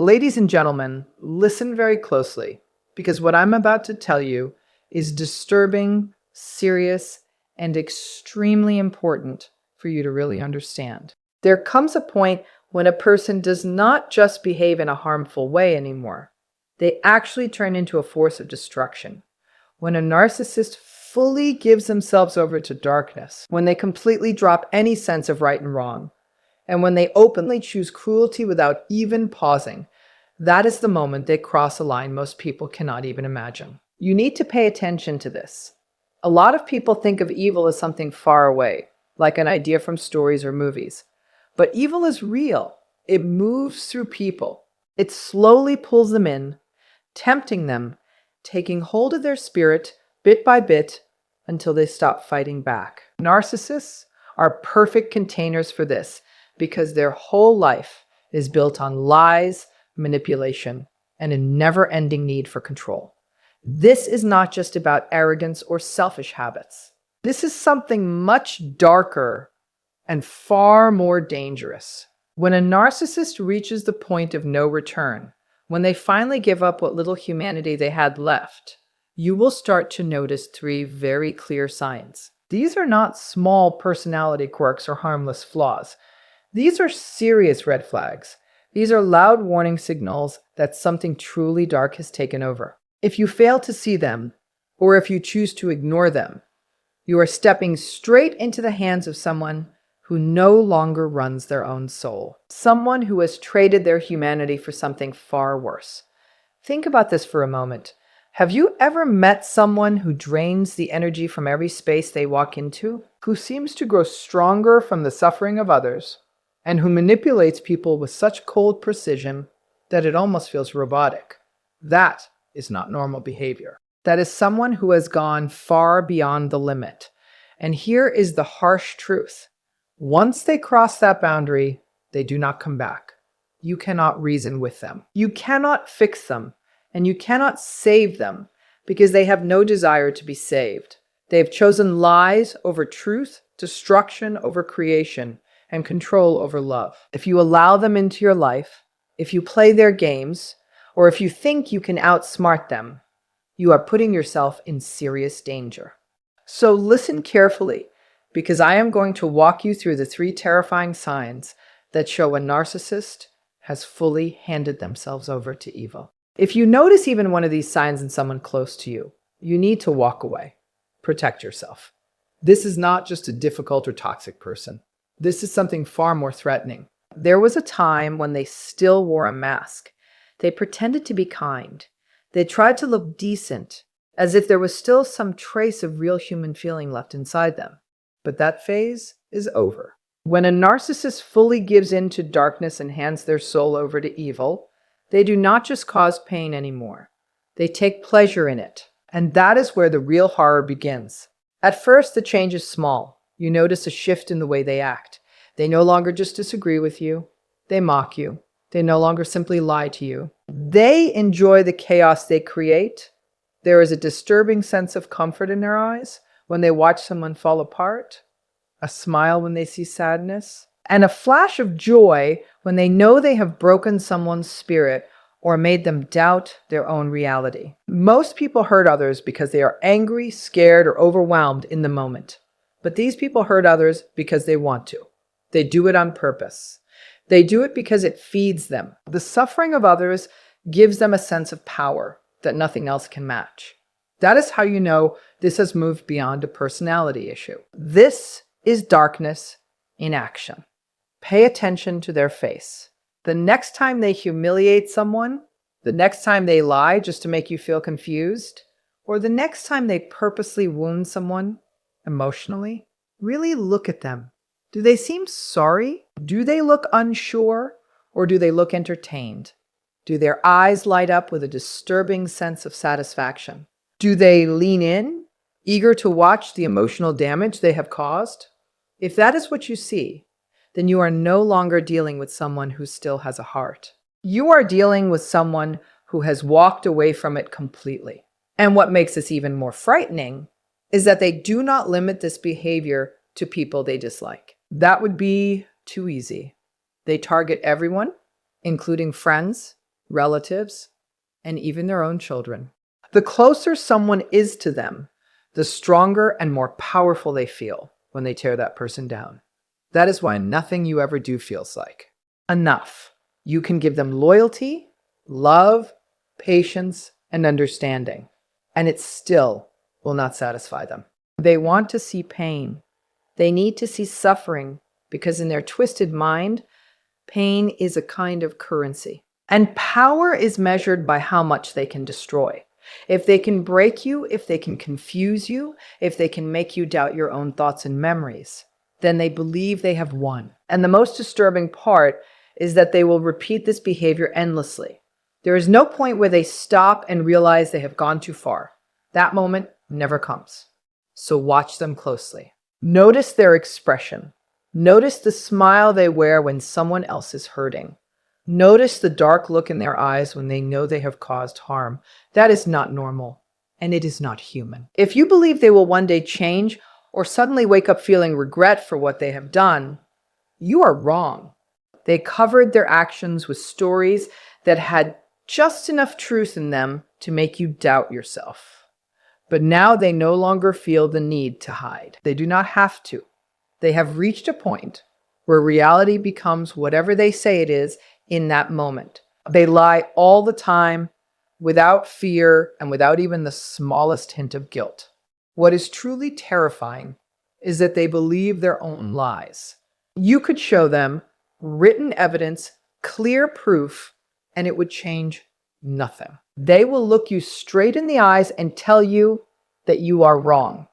ladies and gentlemen, listen very closely, because what I'm about to tell you is disturbing, serious, and extremely important for you to really understand. There comes a point when a person does not just behave in a harmful way anymore. They actually turn into a force of destruction. When a narcissist fully gives themselves over to darkness, when they completely drop any sense of right and wrong, and when they openly choose cruelty without even pausing, that is the moment they cross a line most people cannot even imagine. You need to pay attention to this. A lot of people think of evil as something far away, like an idea from stories or movies. But evil is real. It moves through people. It slowly pulls them in, tempting them, taking hold of their spirit bit by bit until they stop fighting back. Narcissists are perfect containers for this because their whole life is built on lies, manipulation, and a never-ending need for control. This is not just about arrogance or selfish habits. This is something much darker and far more dangerous. When a narcissist reaches the point of no return, when they finally give up what little humanity they had left, you will start to notice three very clear signs. These are not small personality quirks or harmless flaws. These are serious red flags. These are loud warning signals that something truly dark has taken over. If you fail to see them, or if you choose to ignore them, you are stepping straight into the hands of someone who no longer runs their own soul. Someone who has traded their humanity for something far worse. Think about this for a moment. Have you ever met someone who drains the energy from every space they walk into? Who seems to grow stronger from the suffering of others? And who manipulates people with such cold precision that it almost feels robotic? That is not normal behavior. That is someone who has gone far beyond the limit. And here is the harsh truth. Once they cross that boundary, they do not come back. You cannot reason with them. You cannot fix them, and you cannot save them because they have no desire to be saved. They have chosen lies over truth, destruction over creation, and control over love. If you allow them into your life, if you play their games, or if you think you can outsmart them, you are putting yourself in serious danger. So listen carefully, because I am going to walk you through the three terrifying signs that show a narcissist has fully handed themselves over to evil. If you notice even one of these signs in someone close to you, you need to walk away. Protect yourself. This is not just a difficult or toxic person. This is something far more threatening. There was a time when they still wore a mask. They pretended to be kind. They tried to look decent, as if there was still some trace of real human feeling left inside them. But that phase is over. When a narcissist fully gives in to darkness and hands their soul over to evil, they do not just cause pain anymore. They take pleasure in it. And that is where the real horror begins. At first, the change is small. You notice a shift in the way they act. They no longer just disagree with you. They mock you. They no longer simply lie to you. They enjoy the chaos they create. There is a disturbing sense of comfort in their eyes when they watch someone fall apart, a smile when they see sadness, and a flash of joy when they know they have broken someone's spirit or made them doubt their own reality. Most people hurt others because they are angry, scared, or overwhelmed in the moment. But these people hurt others because they want to. They do it on purpose. They do it because it feeds them. The suffering of others gives them a sense of power that nothing else can match. That is how you know this has moved beyond a personality issue. This is darkness in action. Pay attention to their face. The next time they humiliate someone, the next time they lie just to make you feel confused, or the next time they purposely wound someone emotionally, really look at them. Do they seem sorry? Do they look unsure? Or do they look entertained? Do their eyes light up with a disturbing sense of satisfaction? Do they lean in, eager to watch the emotional damage they have caused? If that is what you see, then you are no longer dealing with someone who still has a heart. You are dealing with someone who has walked away from it completely. And what makes this even more frightening is that they do not limit this behavior to people they dislike. That would be too easy. They target everyone, including friends, relatives, and even their own children. The closer someone is to them, the stronger and more powerful they feel when they tear that person down. That is why nothing you ever do feels like enough. You can give them loyalty, love, patience, and understanding, and it still will not satisfy them. They want to see pain. They need to see suffering because in their twisted mind, pain is a kind of currency. And power is measured by how much they can destroy. If they can break you, if they can confuse you, if they can make you doubt your own thoughts and memories, then they believe they have won. And the most disturbing part is that they will repeat this behavior endlessly. There is no point where they stop and realize they have gone too far. That moment never comes. So watch them closely. Notice their expression. Notice the smile they wear when someone else is hurting. Notice the dark look in their eyes when they know they have caused harm. That is not normal, and it is not human. If you believe they will one day change or suddenly wake up feeling regret for what they have done, you are wrong. They covered their actions with stories that had just enough truth in them to make you doubt yourself. But now they no longer feel the need to hide. They do not have to. They have reached a point where reality becomes whatever they say it is in that moment. They lie all the time without fear and without even the smallest hint of guilt. What is truly terrifying is that they believe their own lies. You could show them written evidence, clear proof, and it would change nothing. They will look you straight in the eyes and tell you that you are wrong,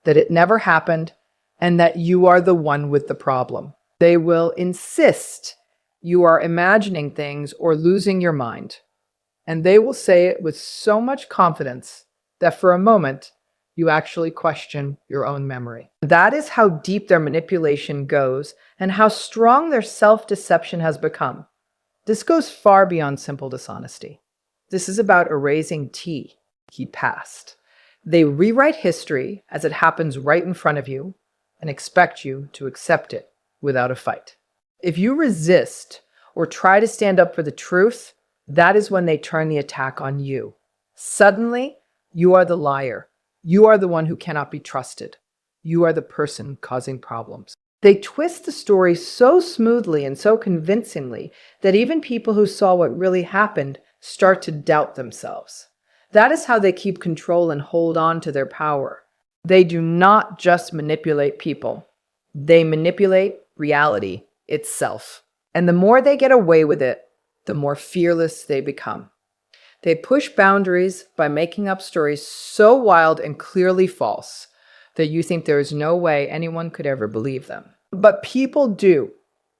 that it never happened, and that you are the one with the problem. They will insist you are imagining things or losing your mind. And they will say it with so much confidence that for a moment, you actually question your own memory. That is how deep their manipulation goes and how strong their self-deception has become. This goes far beyond simple dishonesty. This is about erasing T, he passed. They rewrite history as it happens right in front of you and expect you to accept it without a fight. If you resist or try to stand up for the truth, that is when they turn the attack on you. Suddenly, you are the liar. You are the one who cannot be trusted. You are the person causing problems. They twist the story so smoothly and so convincingly that even people who saw what really happened start to doubt themselves. That is how they keep control and hold on to their power. They do not just manipulate people. They manipulate reality itself. And the more they get away with it, the more fearless they become. They push boundaries by making up stories so wild and clearly false that you think there is no way anyone could ever believe them. But people do.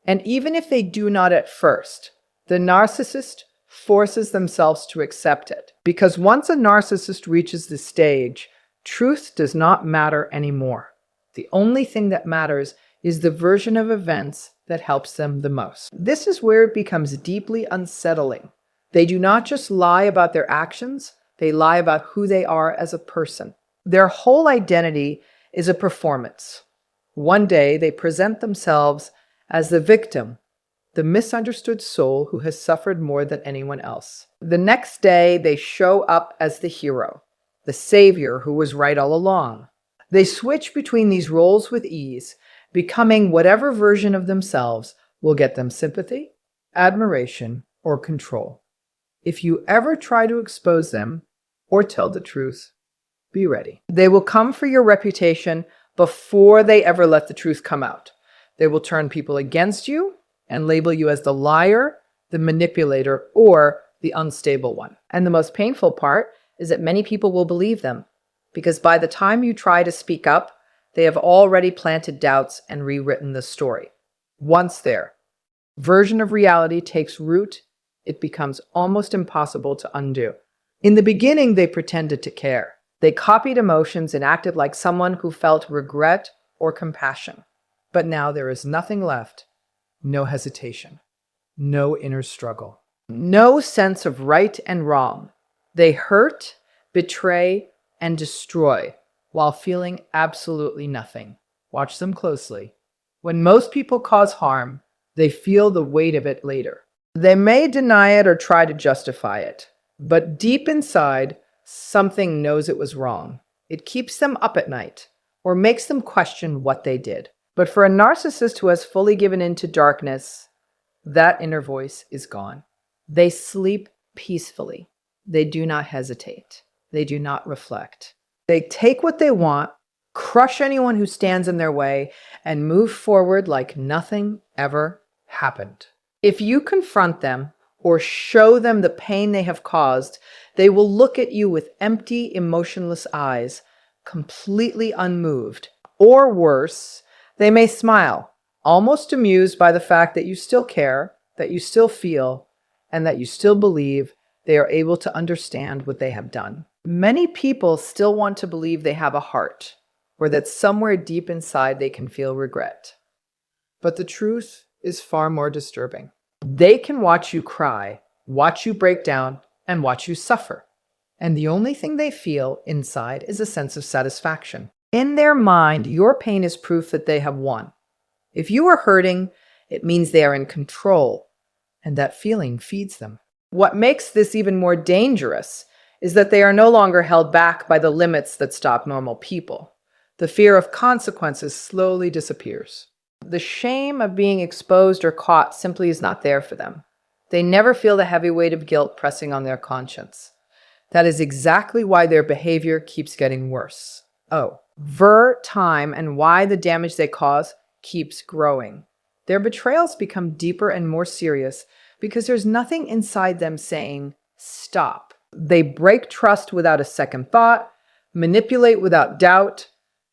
And even if they do not at first, the narcissist forces themselves to accept it. Because once a narcissist reaches this stage, truth does not matter anymore. The only thing that matters is the version of events that helps them the most. This is where it becomes deeply unsettling. They do not just lie about their actions, they lie about who they are as a person. Their whole identity is a performance. One day they present themselves as the victim, the misunderstood soul who has suffered more than anyone else. The next day they show up as the hero, the savior who was right all along. They switch between these roles with ease, becoming whatever version of themselves will get them sympathy, admiration, or control. If you ever try to expose them or tell the truth, be ready. They will come for your reputation before they ever let the truth come out. They will turn people against you and label you as the liar, the manipulator, or the unstable one. And the most painful part is that many people will believe them, because by the time you try to speak up, they have already planted doubts and rewritten the story. Once their version of reality takes root, it becomes almost impossible to undo. In the beginning, they pretended to care. They copied emotions and acted like someone who felt regret or compassion. But now there is nothing left, no hesitation, no inner struggle, no sense of right and wrong. They hurt, betray, and destroy while feeling absolutely nothing. Watch them closely. When most people cause harm, they feel the weight of it later. They may deny it or try to justify it, but deep inside, something knows it was wrong. It keeps them up at night or makes them question what they did. But for a narcissist who has fully given in to darkness, that inner voice is gone. They sleep peacefully. They do not hesitate. They do not reflect. They take what they want, crush anyone who stands in their way, and move forward like nothing ever happened. If you confront them or show them the pain they have caused, they will look at you with empty, emotionless eyes, completely unmoved. Or worse, they may smile, almost amused by the fact that you still care, that you still feel, and that you still believe they are able to understand what they have done. Many people still want to believe they have a heart, or that somewhere deep inside they can feel regret. But the truth is far more disturbing. They can watch you cry, watch you break down, and watch you suffer. And the only thing they feel inside is a sense of satisfaction. In their mind, your pain is proof that they have won. If you are hurting, it means they are in control, and that feeling feeds them. What makes this even more dangerous is that they are no longer held back by the limits that stop normal people. The fear of consequences slowly disappears. The shame of being exposed or caught simply is not there for them. They never feel the heavy weight of guilt pressing on their conscience. That is exactly why their behavior keeps getting worse. Time and why the damage they cause keeps growing. Their betrayals become deeper and more serious because there's nothing inside them saying, stop. They break trust without a second thought, manipulate without doubt,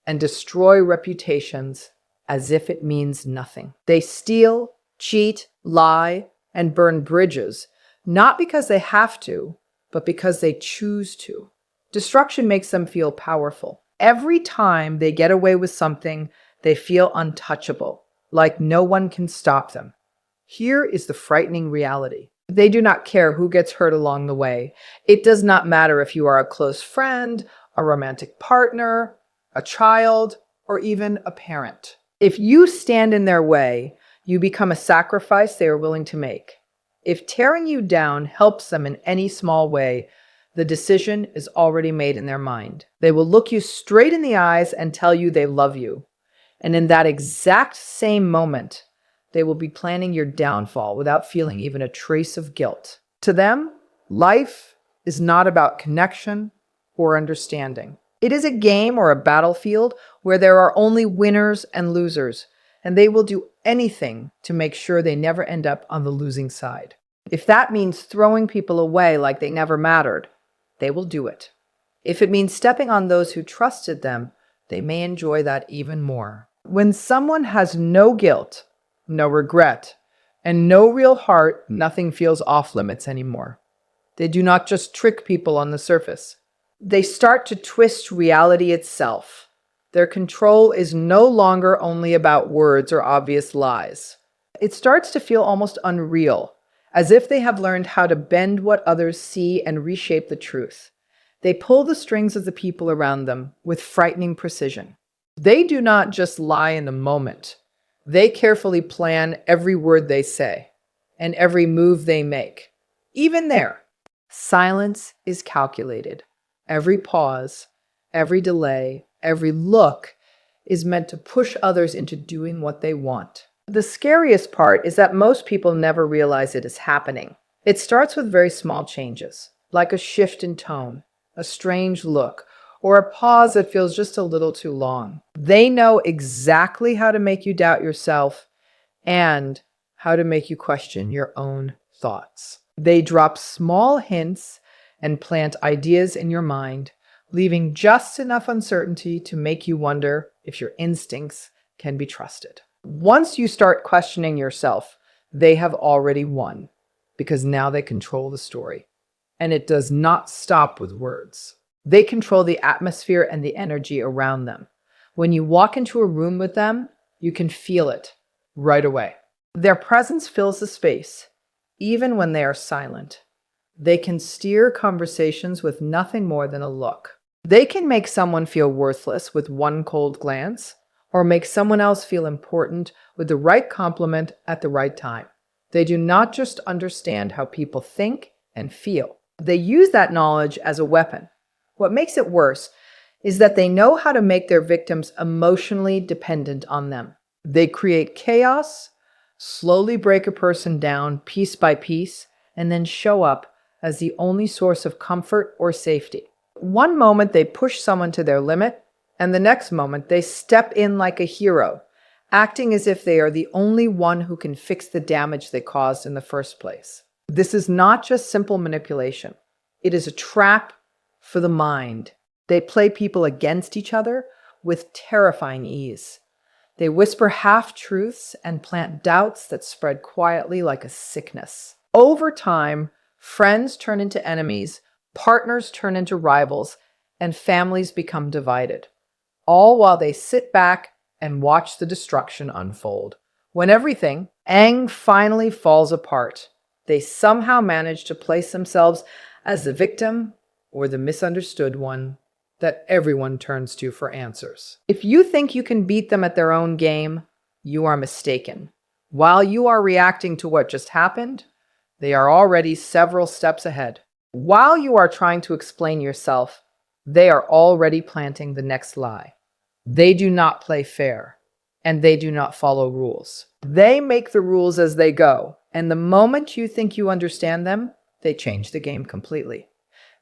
and destroy reputations as if it means nothing. They steal, cheat, lie, and burn bridges, not because they have to, but because they choose to. Destruction makes them feel powerful. Every time they get away with something, they feel untouchable, like no one can stop them. Here is the frightening reality. They do not care who gets hurt along the way. It does not matter if you are a close friend, a romantic partner, a child, or even a parent. If you stand in their way, you become a sacrifice they are willing to make. If tearing you down helps them in any small way, the decision is already made in their mind. They will look you straight in the eyes and tell you they love you. And in that exact same moment, they will be planning your downfall without feeling even a trace of guilt. To them, life is not about connection or understanding. It is a game or a battlefield where there are only winners and losers, and they will do anything to make sure they never end up on the losing side. If that means throwing people away like they never mattered, they will do it. If it means stepping on those who trusted them, they may enjoy that even more. When someone has no guilt, no regret, and no real heart, nothing feels off limits anymore. They do not just trick people on the surface. They start to twist reality itself. Their control is no longer only about words or obvious lies. It starts to feel almost unreal, as if they have learned how to bend what others see and reshape the truth. They pull the strings of the people around them with frightening precision. They do not just lie in the moment. They carefully plan every word they say and every move they make. Even there, silence is calculated. Every pause, every delay, every look is meant to push others into doing what they want. The scariest part is that most people never realize it is happening. It starts with very small changes, like a shift in tone, a strange look, or a pause that feels just a little too long. They know exactly how to make you doubt yourself and how to make you question your own thoughts. They drop small hints and plant ideas in your mind, leaving just enough uncertainty to make you wonder if your instincts can be trusted. Once you start questioning yourself, they have already won, because now they control the story. And it does not stop with words. They control the atmosphere and the energy around them. When you walk into a room with them, you can feel it right away. Their presence fills the space, even when they are silent. They can steer conversations with nothing more than a look. They can make someone feel worthless with one cold glance, or make someone else feel important with the right compliment at the right time. They do not just understand how people think and feel. They use that knowledge as a weapon. What makes it worse is that they know how to make their victims emotionally dependent on them. They create chaos, slowly break a person down piece by piece, and then show up as the only source of comfort or safety. One moment they push someone to their limit, and the next moment they step in like a hero, acting as if they are the only one who can fix the damage they caused in the first place. This is not just simple manipulation. It is a trap for the mind. They play people against each other with terrifying ease. They whisper half-truths and plant doubts that spread quietly like a sickness. Over time, friends turn into enemies, partners turn into rivals, and families become divided, all while they sit back and watch the destruction unfold. When everything, finally falls apart, they somehow manage to place themselves as the victim or the misunderstood one that everyone turns to for answers. If you think you can beat them at their own game, you are mistaken. While you are reacting to what just happened, they are already several steps ahead. While you are trying to explain yourself, they are already planting the next lie. They do not play fair, and they do not follow rules. They make the rules as they go, and the moment you think you understand them, they change the game completely.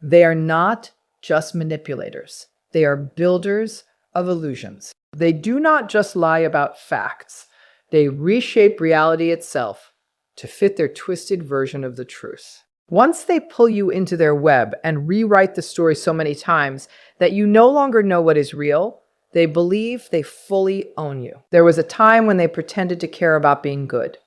They are not just manipulators. They are builders of illusions. They do not just lie about facts. They reshape reality itself to fit their twisted version of the truth. Once they pull you into their web and rewrite the story so many times that you no longer know what is real, they believe they fully own you. There was a time when they pretended to care about being good.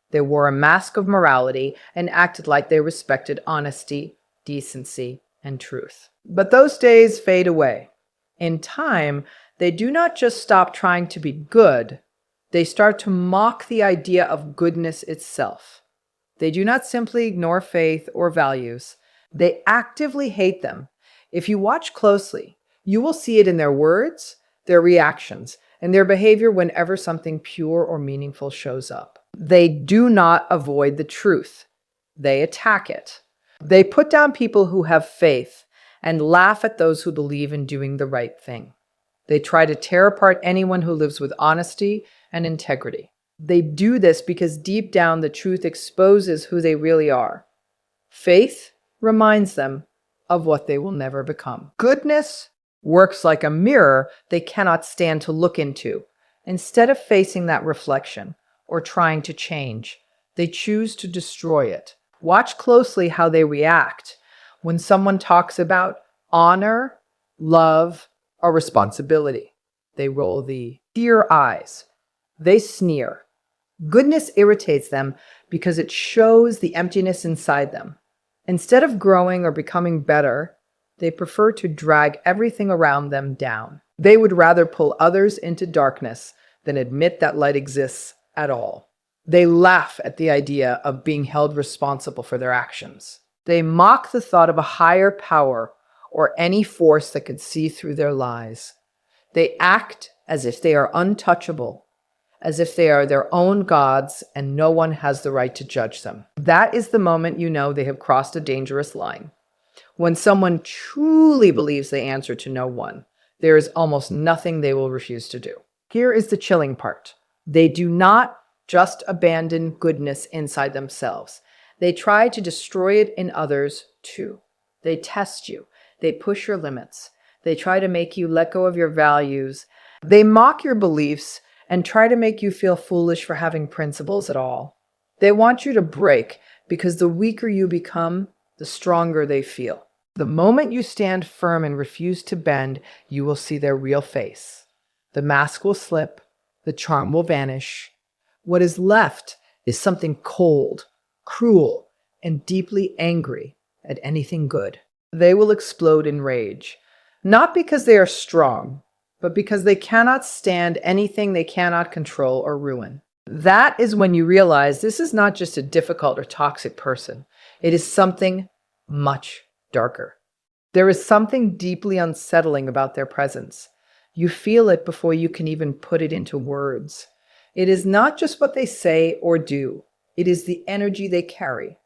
They wore a mask of morality and acted like they respected honesty, decency, and truth. But those days fade away. In time, they do not just stop trying to be good, they start to mock the idea of goodness itself. They do not simply ignore faith or values, they actively hate them. If you watch closely, you will see it in their words, their reactions, and their behavior whenever something pure or meaningful shows up. They do not avoid the truth, they attack it. They put down people who have faith and laugh at those who believe in doing the right thing. They try to tear apart anyone who lives with honesty and integrity. They do this because deep down the truth exposes who they really are. Faith reminds them of what they will never become. Goodness works like a mirror they cannot stand to look into. Instead of facing that reflection or trying to change, they choose to destroy it. Watch closely how they react when someone talks about honor, love, or responsibility. They roll the deer eyes. They sneer. Goodness irritates them because it shows the emptiness inside them. Instead of growing or becoming better, they prefer to drag everything around them down. They would rather pull others into darkness than admit that light exists at all. They laugh at the idea of being held responsible for their actions. They mock the thought of a higher power or any force that could see through their lies. They act as if they are untouchable, as if they are their own gods and no one has the right to judge them. That is the moment you know they have crossed a dangerous line. When someone truly believes they answer to no one, there is almost nothing they will refuse to do. Here is the chilling part. They do not just abandon goodness inside themselves. They try to destroy it in others too. They test you. They push your limits. They try to make you let go of your values. They mock your beliefs and try to make you feel foolish for having principles at all. They want you to break because the weaker you become, the stronger they feel. The moment you stand firm and refuse to bend, you will see their real face. The mask will slip. The charm will vanish. What is left is something cold, cruel, and deeply angry at anything good. They will explode in rage, not because they are strong, but because they cannot stand anything they cannot control or ruin. That is when you realize this is not just a difficult or toxic person. It is something much darker. There is something deeply unsettling about their presence. You feel it before you can even put it into words. It is not just what they say or do. It is the energy they carry.